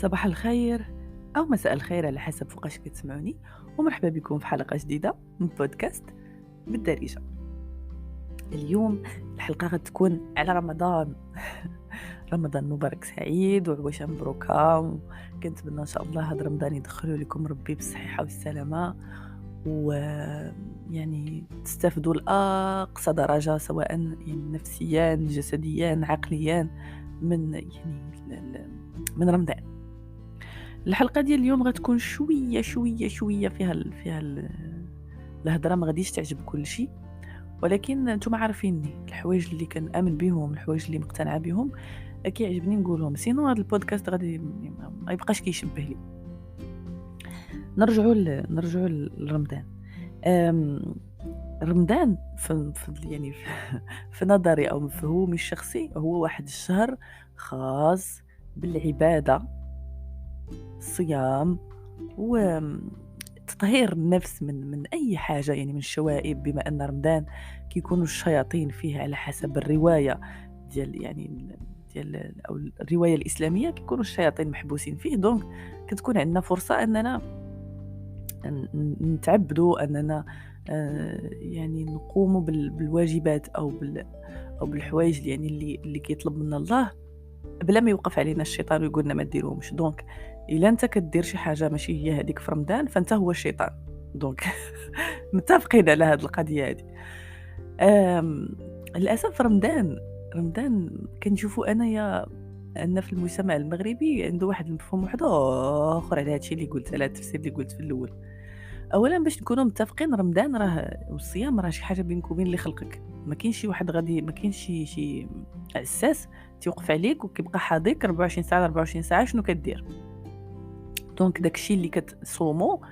صباح الخير أو مساء الخير على حسب فوقاش كتسمعوني، ومرحبا بكم في حلقة جديدة من بودكاست بالدارجة. اليوم الحلقة غتكون على رمضان. رمضان مبارك سعيد وعواشة مبروكة، كنتمنى إن شاء الله هذا رمضان يدخلوا لكم ربي بالصحة والسلامة، ويعني تستافدوا لأقصى درجة، سواء يعني نفسيا جسديا عقليا من رمضان. الحلقة ديال اليوم غتكون شوية الهضرة ما غاديش تعجب كل شيء، ولكن نتوما عارفيني الحوايج اللي كنآمن بهم، الحوايج اللي مقتنعة بهم كيعجبني نقولهم، سينو هذا البودكاست غادي ما يبقاش كيشبه لي. نرجعوا لرمضان. رمضان يعني في نظري او مفهومي الشخصي هو واحد الشهر خاص بالعبادة، الصيام، وتطهير النفس من أي حاجة، يعني من الشوائب، بما أن رمضان كيكونوا الشياطين فيه على حسب الرواية ديال أو الرواية الإسلامية، كيكونوا الشياطين محبوسين فيه. دونك كتكون عندنا فرصة أننا نتعبدوا، أننا يعني نقوموا بالواجبات أو بالحوايج يعني اللي كيطلب منا الله، بلا ما يوقف علينا الشيطان ويقول لنا ما ديروهمش. دونك الا انت كدير شي حاجه ماشي هي هذيك في رمضان، فانت هو الشيطان. دونك متفقين على هذه القضيه هذه. للاسف رمضان كنشوفوا انايا ان في المجتمع المغربي عنده واحد المفهوم واحد اخر على هادشي اللي قلت، على التفسير اللي قلت في الاول. اولا باش نكونوا متفقين، رمضان راه والصيام راه شي حاجه بينك وبين اللي خلقك. ما كاينش شي واحد غادي، ما كاينش شي اساس تيوقف عليك وكيبقى حاضيك 24 ساعه 24 ساعه شنو كدير. دونك داكشي اللي كتصومو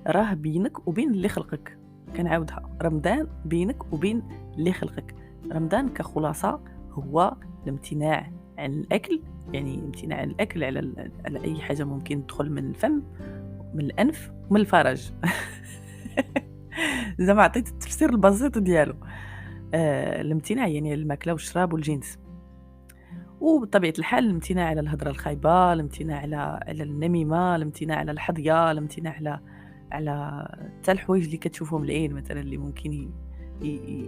راه بينك وبين اللي خلقك. كنعاودها، رمضان بينك وبين اللي خلقك. رمضان كخلاصه هو الامتناع عن الاكل، يعني امتناع عن الاكل على اي حاجه ممكن تدخل من الفم، من الانف، ومن الفرج. زعما عطيت التفسير البسيط ديالو. الامتناع يعني الماكله والشراب والجنس، وبطبيعه الحال الامتناع على الهضره الخايبه، الامتناع على النميمه، الامتناع على الحظيه، الامتناع على حتى الحوايج اللي كتشوفهم العين مثلا اللي ممكن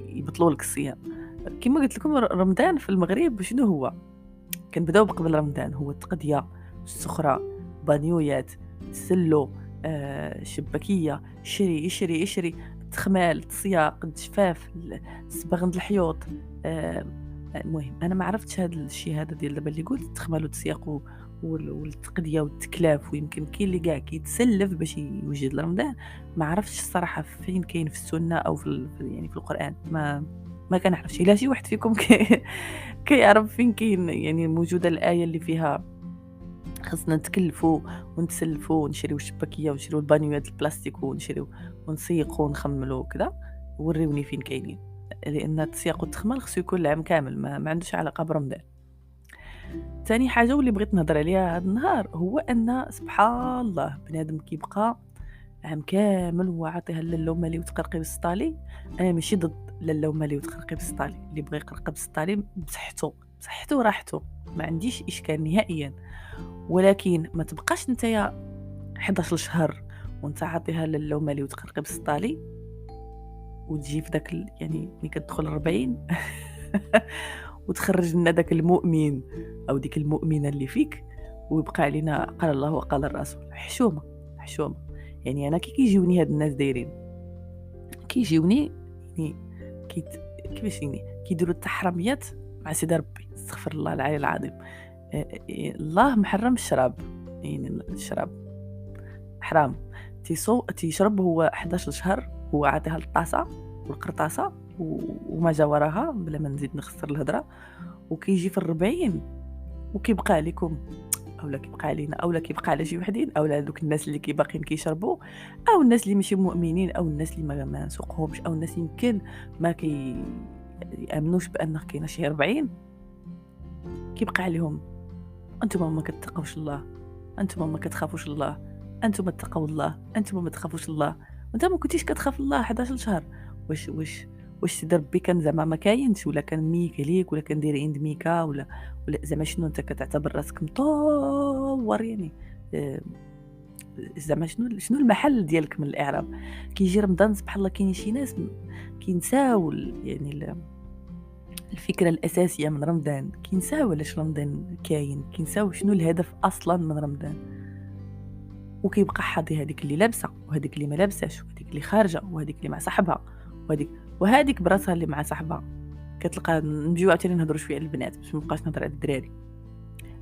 يبطلوا لك الصيام. كما قلت لكم، رمضان في المغرب شنو هو؟ كنبداو بقبل رمضان، هو التقضيه، السخره، بانيويات، السلو، الشباكيه، شري التخمال، التسياق، الجفاف، الصباغ د الحيوط. المهم انا ما عرفتش هذا الشيء هذا ديال دابا اللي قلت التخمال والتسياق والتقضيه والتكلاف، ويمكن كاين اللي كاع كيتسلف باش يوجد لرمضان. ما عرفتش الصراحه فين كاين في السنه او يعني في القران. ما كنعرفش. الا شي واحد فيكم كيعرف فين كاين يعني موجوده الايه اللي فيها خصنا نتكلفوا ونتسلفوا ونشريو الشباكيه ونشريو البانيوات البلاستيك ونشريو ونسيقوا ونخملوا كذا، وريوني فين كاينين. لان التسياق والتخمال خصو يكون العام كامل، ما عندوش علاقه برمضان. ثاني حاجه واللي بغيت نهضر عليها هذا النهار هو ان سبحان الله بنادم كيبقى عام كامل هو عاطيها لاله ومالي وتقرقي بالسطالي. انا ماشي ضد لاله ومالي وتقرقي بالسطالي، اللي بغى يقرقي بالسطالي بصحته وراحته، ما عنديش اشكال نهائيا. ولكن ما تبقاش نتايا 11 شهر وانت عاطيها لاله ومالي وتقرقي بالسطالي، وتجي في داك يعني ملي كتدخل 40 وتخرج لنا داك المؤمن او ديك المؤمنه اللي فيك، ويبقى علينا قال الله وقال الرسول. حشومه يعني انا كيجيوني هاد الناس دايرين، كيجيوني يعني كيفاش يعني كيديروا التحرميات مع سيدي ربي، استغفر الله العلي العظيم. الله محرم الشراب، يعني الشراب حرام. تيشرب هو 11 شهر، هو عاطيها الطاسه والقرطاسه وما جا وراها، بلا ما نزيد نخسر الهضره. وكيجي في 40 وكيبقى عليكم، اولا كيبقى علينا، اولا كيبقى على شي وحدين، اولا دوك الناس اللي باقيين كيشربوا، او الناس اللي ماشي مؤمنين، او الناس اللي ما نسوقهمش، او الناس يمكن ما يامنوش بان كاينه شي 40. كيبقى عليهم انتم ما كتقوش الله، انتم ما كتخافوش الله، انتم اتقوا الله، انتم ما تخافوش الله. وانت ما كنتيش كتخاف الله 11 شهر. واش سيدي ربي كان زعما ما كاينش، ولا كان ميك عليك، ولا كان داير عند ميكا، ولا زعما شنو انت كتعتبر راسك مطور يعني آآ زعما شنو المحل ديالك من الإعراب. كيجي رمضان سبحان الله كاينين شي ناس كينساو يعني الفكرة الأساسية من رمضان، كينساو علاش رمضان كاين، كينساو شنو الهدف أصلًا من رمضان، وكيبقى حاضي هذيك اللي لابسة وهذيك اللي ما لابساش وهذيك اللي خارجة وهذيك اللي مع صاحبها وهذيك براسها اللي مع صاحبها. كتلقى نجيو عاوتاني نهضروا شويه على البنات باش ما نبقاش نهضر على الدراري.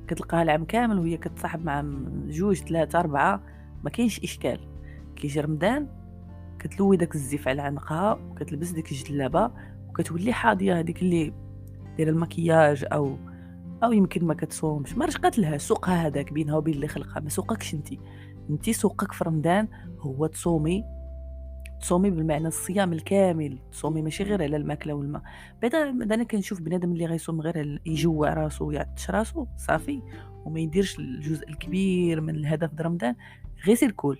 كتلقاها العام كامل وهي كتصاحب مع 2 3 4، ما كاينش اشكال. كيجي رمضان كتلوي داك الزيف على عنقها وكتلبس ديك الجلابه وكتولي حاضيه هذيك اللي دايره المكياج او يمكن ما كتصومش، ما رشقات لها سوقها هذاك بينها وبين اللي خلقها. ما سوقكش انت سوقك في رمضان هو تصومي بالمعنى الصيام الكامل، تصومي ماشي غير على الماكله والماء. بعدا انا كنشوف بنادم اللي غيصوم غير يجوع راسو ويعطش راسو صافي وما يديرش الجزء الكبير من الهدف د رمضان، غير سير كل.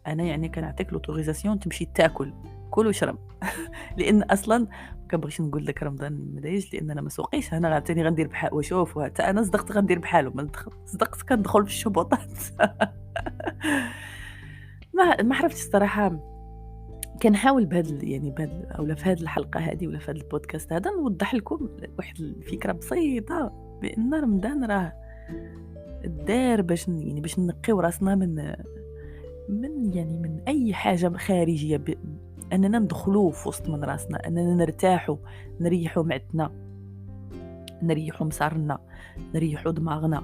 انا يعني كنعطيك لوتوريزاسيون تمشي تاكل، كل وشرب لان اصلا ما كنبغيش نقول لك رمضان مدايج لان انا ما سوقيش. انا عاوتاني غندير بحال وشوف حتى انا صدقت غندير بحالو، ما صدقت كندخل في الشبوطات ما عرفتش الصراحه. كنحاول بهاد اولا في هاد الحلقه هذه ولا في هاد البودكاست هذا نوضح لكم واحد الفكره بسيطه بان رمضان راه دار باش باش نقيو راسنا من اي حاجه خارجيه، اننا ندخلوه في وسط من راسنا، اننا نرتاحوا، نريحوا معدتنا، نريحوا مسارنا، نريحوا دماغنا،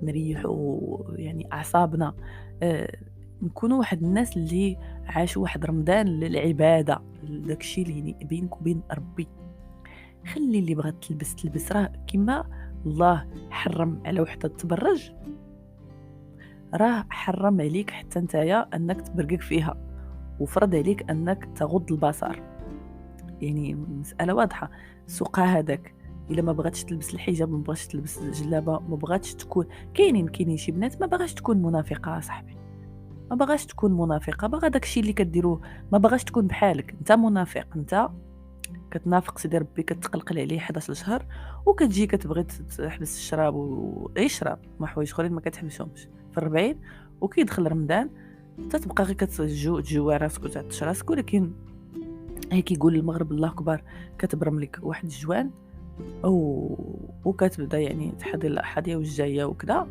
نريحوا يعني اعصابنا. نكونوا واحد الناس اللي عاشوا واحد رمضان للعباده، داكشي اللي بينك وبين ربي. خلي اللي بغات تلبس راه كما الله حرم على وحده تبرج، راه حرم عليك حتى نتايا انك تبرقك فيها، وفرض عليك انك تغض البصر. يعني مساله واضحه. سوقها هذاك الا ما بغاتش تلبس الحجاب، ما بغاتش تلبس الجلابه، ما بغاتش تكون كاينين شي بنات ما بغاش تكون منافقه صاحبي، ما بغاش تكون منافقه، باغا داكشي اللي كديروه، ما بغاش تكون بحالك انت منافق. انت كتنافق سيدي ربي، كتقلقل عليه 11 شهر وكتجي كتبغي تحبس الشراب ويشرب ما حوايج اخرين ما كتحبسهمش في 40، وكيدخل رمضان تتبقى غير تجوع راسك وتعطش راسك. ولكن هي كيقول المغرب الله اكبر كتبرم لك واحد الجوان وكتبدا يعني تحضي الحاديه والجايه وكذا.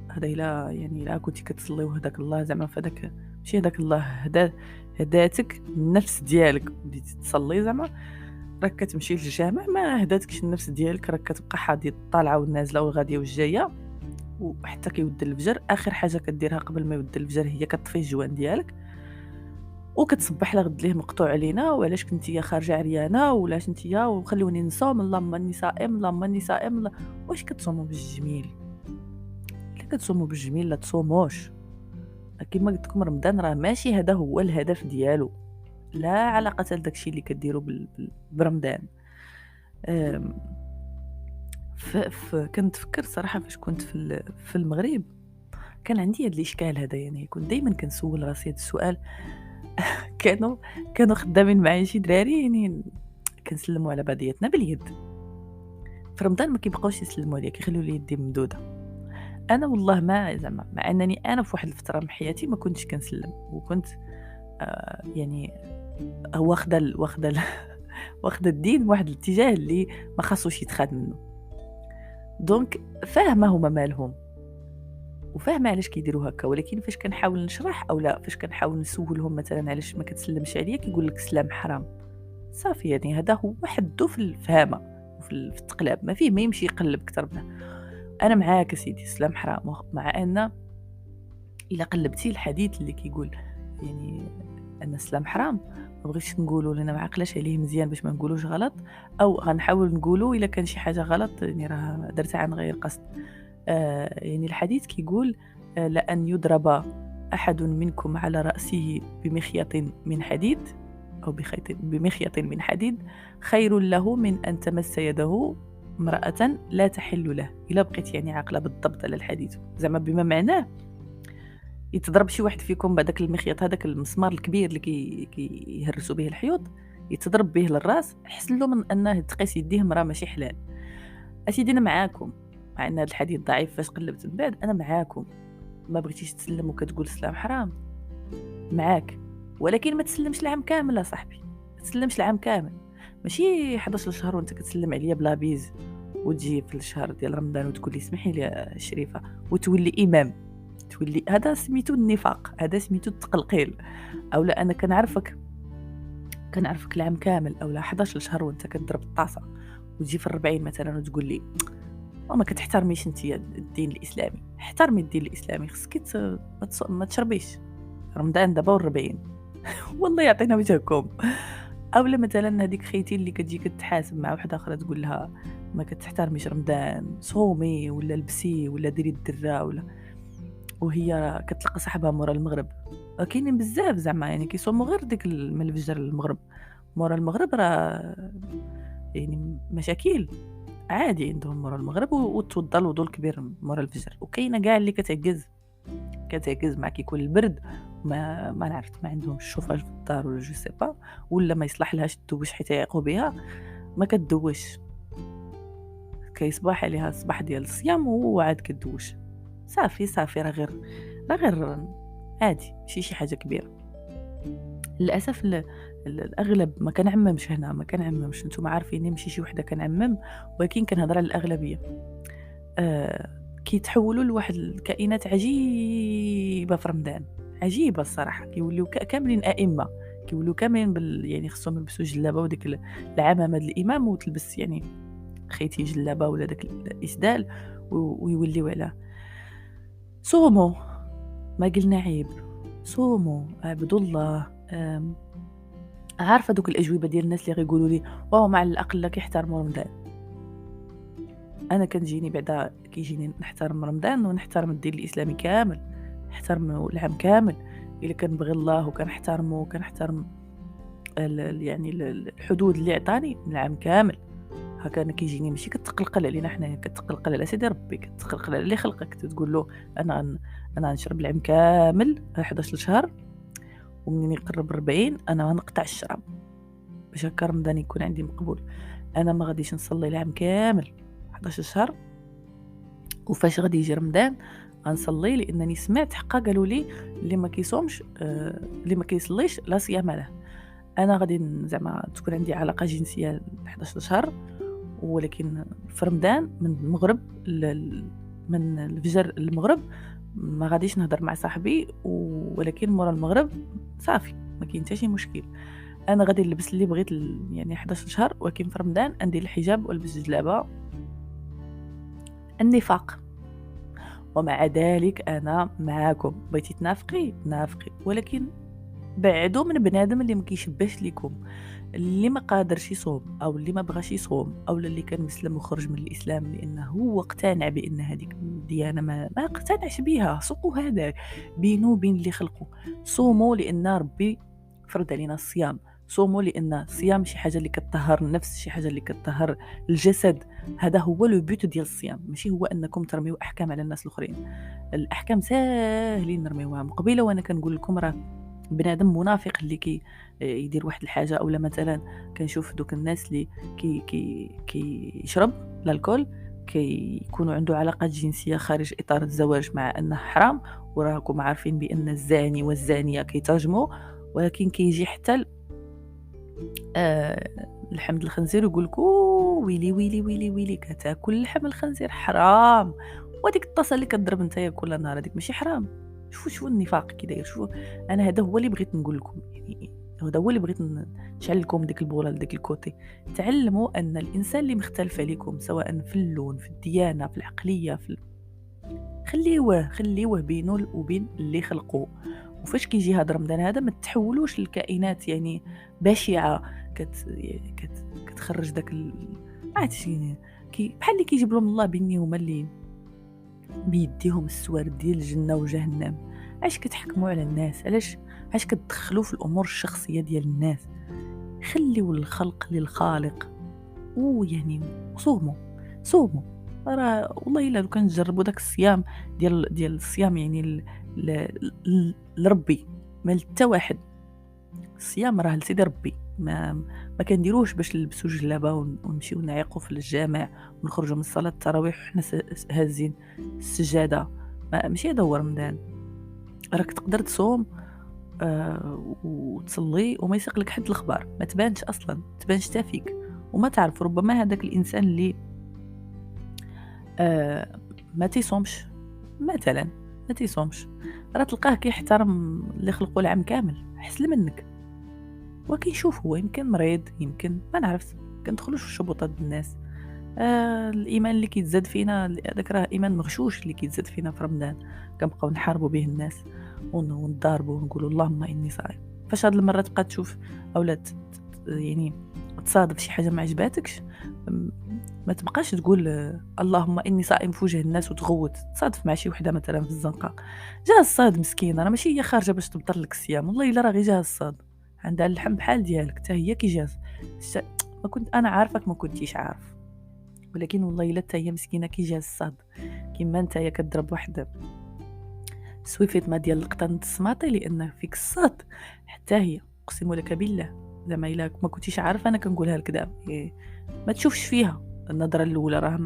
هذا الا كنتي كتصلي وهداك الله زعما فداك ماشي هداك الله هداتك النفس ديالك بديتي تصلي، زعما راك كتمشي للجامع، ما هداتكش النفس ديالك، راك كتبقى حاضي الطالعه والنازله والغاديه والجايه وحتى كيود الفجر. اخر حاجه كديرها قبل ما يود الفجر هي كتطفي الجوان ديالك وكتصبح لغد ليه مقطوع علينا، وعلاش كنتي خارجه عريانه ولاش نتيا وخلوني نصوم، اللهم اني صائم اللهم اني صائم. واش كتصوموا بالجميل؟ الا كتصوموا بالجميل لا تصوموش. كما قلت لكم رمضان راه ماشي هذا هو الهدف ديالو، لا علاقه لداكشي اللي كديروا برمضان. كنت فكر صراحه فاش كنت في المغرب كان عندي هذا الاشكال هذا، يعني كنت دائما كنسول راسي هذا السؤال. كانوا خدامين معايا شي دراري يعني كنسلموا على بعضياتنا باليد في رمضان، ما كيبقاوش يسلموا عليا، كيخليوا لي يدي ممدوده. انا والله ما زعما مع انني انا في واحد الفتره من حياتي ما كنتش كنسلم، وكنت يعني واخده الدين بواحد الاتجاه اللي ما خاصوش يتخاد منه. دونك فاهمه هما مالهم وفاهمه علاش كيديروا هكا، ولكن فاش كنحاول نشرح او لا فاش كنحاول نسولهم مثلا علاش ما كتسلمش عليا كيقول لك السلام حرام. صافي يعني هذا هو وحده في الفهمه وفي التقلاب، ما فيه ما يمشي يقلب اكثر منه. انا معاك سيدي السلام حرام، مع ان الا قلبتي الحديث اللي كيقول يعني ان السلام حرام ما بغيتش نقولوا لنا ما عقلاش عليه مزيان باش ما نقولوش غلط، او غنحاول نقولوا الا كان شي حاجه غلط يعني راه درتها عن غير قصد. يعني الحديث كيقول لأن يضرب أحد منكم على رأسه بمخيط من حديد أو بمخيط من حديد خير له من أن تمس يده امرأة لا تحل له. إلا بقيت يعني عاقلة بالضبط على الحديث، زعما بما معناه يتضرب شي واحد فيكم بهذاك المخيط، هذاك المسمار الكبير اللي كيهرسوا به الحيوط، يتضرب به للراس، احسن له من انه تقيس يديه مرا ماشي حلال. اسيدي انا معاكم، مع ان هذا الحديث ضعيف فاش قلبت من بعد، انا معاكم ما بغيتيش تسلم وكتقول السلام حرام معاك، ولكن ما تسلمش العام كامل اصاحبي، ما تسلمش العام كامل. ماشي 11 شهر وانت كتسلم عليا بلا بيز، وتجي في الشهر ديال رمضان وتقول لي اسمحي لي يا شريفه وتولي امام، تولي هذا سميتو النفاق، هذا سميتو التقلقيل. او لا انا كنعرفك العام كامل او لا 11 شهر وانت كتضرب الطاسه، وتجي في 40 مثلا وتقول لي ما كتحترميش انت الدين الاسلامي. احترمي الدين الاسلامي، خصك ما تشربيش رمضان دابا و40 والله يعطينا وجهكم. اولا مثلا هذيك خيتي اللي كتجي كتحاسب مع وحده اخرى تقول لها ما كتحترميش رمضان، صومي ولا لبسي ولا ديري الدره ولا، وهي كتلقى صاحبها مورا المغرب. كاينين بزاف زعما يعني كيصوموا غير ديك من الفجر للمغرب، مورا المغرب راه يعني مشاكل عادي عندهم مورا المغرب، وتوضى الوضوء الكبير مورا الفجر. وكاينه كاع اللي كتعجز مع كيكون البرد، ما عرفت ما عندهمش الشوفاج في الدار ولا جو سي با، ولا ما يصلح لهاش تدوش حيت يعيقوا بها، ما كتدوش، كيصبح عليها الصباح ديال الصيام وعاد كدوش. صافي راه غير عادي، ماشي شي حاجه كبيره. للاسف الاغلب ما كنعممش هنا، ما كنعممش، نتوما عارفين ماشي شي وحده كنعمم، ولكن كنهضر على الاغلبيه. كيتحولوا لواحد الكائنات عجيبه في رمضان، عجيبه الصراحه. كيوليو كاملين ائمه، كيوليو كاملين يعني خصهم يلبسوا جلابه وديك العمامه ديال الامام، وتلبس يعني خيتي جلابه ولا داك الاسدال، ويوليو على صوموا. ما قلنا عيب، صوموا اعبدوا الله. عارفه دوك الاجوبه ديال الناس اللي غيقولوا لي واو مع الاقل كيحترموا رمضان. انا كنجيني بعدا كيجيني نحترم رمضان ونحترم الدين الاسلامي كامل، نحترم العام كامل الا كنبغي الله وكنحترمه وكنحترم يعني الحدود اللي عطاني من العام كامل. هكا انا كيجيني ماشي كتقلقل علينا حنايا، كتقلقل على سيدي ربي، كتقلقل على اللي خلقك، تقول له انا نشرب العام كامل 11 شهر، ومنين يقرب 40 انا غنقطع الشراب باش هكا رمضان يكون عندي مقبول. انا ما غاديش نصلي العام كامل 11 شهر، وفاش غادي يجي رمضان غنصلي، لانني سمعت حقا قالوا لي اللي ما كيصومش اللي ما كيصليش لا صيام له. انا غادي زعما تكون عندي علاقه جنسيه 11 شهر، ولكن في رمضان من المغرب من الفجر للمغرب ما غاديش نهضر مع صاحبي، ولكن مورا المغرب صافي ما كاين حتى شي مشكل. انا غادي نلبس اللي بغيت يعني 11 شهر، ولكن في رمضان ندير الحجاب والبس الجلابه. النفاق. ومع ذلك انا معاكم، بغيتي تنافقي نافقي، ولكن بعدوا من بنادم اللي ما كيشبهش ليكم، اللي ما قادرش يصوم او اللي ما بغاش يصوم، او اللي كان مسلم وخرج من الاسلام لانه هو اقتنع بان هذيك الديانه ما اقتنعش بها. سوقوا هذا بينه وبين اللي خلقوا. صوموا لان ربي فرض علينا الصيام، صوموا لان الصيام شي حاجه اللي كتطهر النفس، شي حاجه اللي كتطهر الجسد. هذا هو لو بوت ديال الصيام، ماشي هو انكم ترميو احكام على الناس الاخرين. الاحكام ساهلين نرميوها قبيله، وانا كنقول لكم راه بنادم منافق اللي يدير واحد الحاجه، اولا مثلا كنشوف دوك الناس اللي يشرب الكحول، يكونوا عنده علاقات جنسيه خارج اطار الزواج مع انه حرام، وراكم عارفين بان الزاني والزانيه كيترجموا، ولكن كيجي حتى الحمد الخنزير يقول لك ويلي ويلي ويلي ويلي كتاكل لحم الخنزير حرام، وديك الطاسه اللي كتضرب نتايا كل نهار هذيك ماشي حرام. شوفوا النفاق كي داير. شوفوا انا هذا هو اللي بغيت نقول لكم، يعني هذا هو اللي بغيت نشعل لكم ديك البوله لديك الكوتي. تعلموا ان الانسان اللي مختلف عليكم سواء في اللون، في الديانه، في العقليه، خليوه بينه وبين اللي خلقوه. وفاش كيجي هذا رمضان هذا ما تحولوش للكائنات يعني بشعه كتخرج داك عرفتي بحال اللي كيجيب لهم الله بيني هما اللي بيديهم السوارد ديال الجنه وجهنم. علاش كتحكموا على الناس؟ علاش كتدخلوا في الامور الشخصيه ديال الناس؟ خليوا الخلق للخالق. ويعني صوموا راه والله الا لو كان نجربوا داك الصيام ديال الصيام يعني لربي ما حتى واحد. الصيام راه لسيدي ربي، ما كنديروش باش نلبسوا جلابه ونمشيو نعيقوا في الجامع ونخرجوا من صلاه التراويح وحنا هازين السجاده ماشي هذا هو رمضان. راك تقدر تصوم وتصلي وما يسيق لك حد الخبار، ما تبانش اصلا، ما تبانش حتى فيك، وما تعرف ربما هذاك الانسان اللي ما تيصومش مثلا، ما تيصومش، راه تلقاه كيحترم اللي خلقوا العام كامل احسن منك، وكيشوف هو يمكن مريض، يمكن ما نعرفش، كندخلوش في الشبوطات ديال الناس. الايمان اللي كيتزاد فينا هذاك راه ايمان مغشوش اللي كيتزاد فينا في رمضان، كنبقاو نحاربوا به الناس ونضاربوا ونقولوا اللهم اني صائم. فاش هاد المره تبقى تشوف اولا يعني تصادف شي حاجه ما عجباتكش، ما تبقاش تقول اللهم اني صائم في وجه الناس وتغوت، تصادف مع شي وحده مثلا في الزنقه جا الصاد مسكينه، راه ماشي هي خارجه باش تبطل لك الصيام، والله الا راه غير جا الصاد، عندها اللحم بحال ديالك حتى هي كي جات. ما كنت انا عارفك ما كنتيش عارف، ولكن والله الا حتى هي مسكينه كي جا الصاد، كيما نتايا كضرب واحد سويفيت ما ديال القطن السماطي لان فيك الصاد، حتى هي اقسم لك بالله زعما الا ما كنتيش عارف انا كنقولها لك دابا ما تشوفش فيها النظره الاولى راه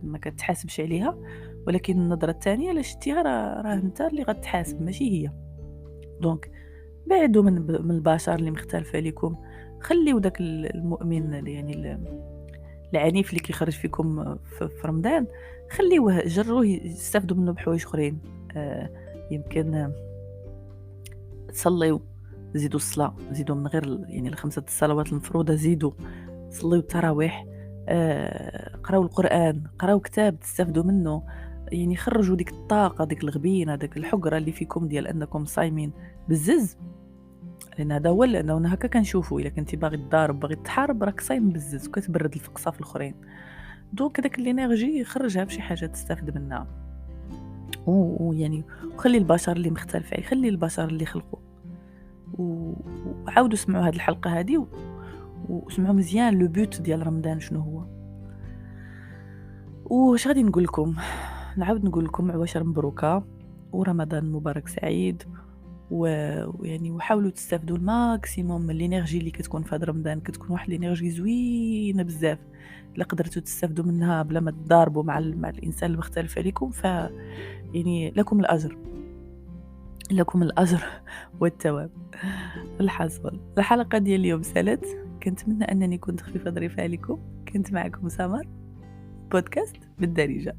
ما كتحاسبش عليها، ولكن النظره الثانيه الا شتيها راه انت اللي غتحاسب ماشي هي. دونك بعدوا من البشر اللي مختلفه عليكم، خليو داك المؤمن يعني العنيف اللي كيخرج فيكم في رمضان، خليوه جروه يستافدوا منه بحوايج اخرين. يمكن تصليو، زيدوا الصلاة، زيدوا من غير يعني الخمسة الصلوات المفروضة، زيدوا صليو التراويح، قراو القرآن، قراو كتاب تستافدوا منه، يعني خرجوا ديك الطاقة، ديك الغبينة، ديك الحقرة اللي فيكم ديال أنكم صايمين بزز، لأن هذا هو لأنه هكا كنشوفوا إلا كنتي باغي تضارب باغي تحارب راك صايم بزز وكتبرد الفقصة في الآخرين. دونك داك الانرجي خرجها بشي حاجة تستافد منها، ويعني وخلي البشر اللي مختلف عليه، خلي البشر اللي خلقوا، وعاودوا سمعوا هذه الحلقة هذه وسمعوا مزيان لو بوت ديال رمضان شنو هو. واش غادي نقول لكم، نعاود نقول لكم عواشر مبروكه ورمضان مبارك سعيد، ويعني وحاولوا تستافدوا الماكسيموم من الانرجي اللي كتكون في هذا رمضان، كتكون واحد الانرجي زوينه بزاف، الا قدرتوا تستافدوا منها بلا ما تضاربوا مع الانسان المختلف عليكم، ف يعني لكم الاجر والثواب. الحصول الحلقه ديال اليوم سالت، كنتمنى انني كنت خفيفه ظريفه عليكم، كنت معكم سمر، بودكاست بالدارجه.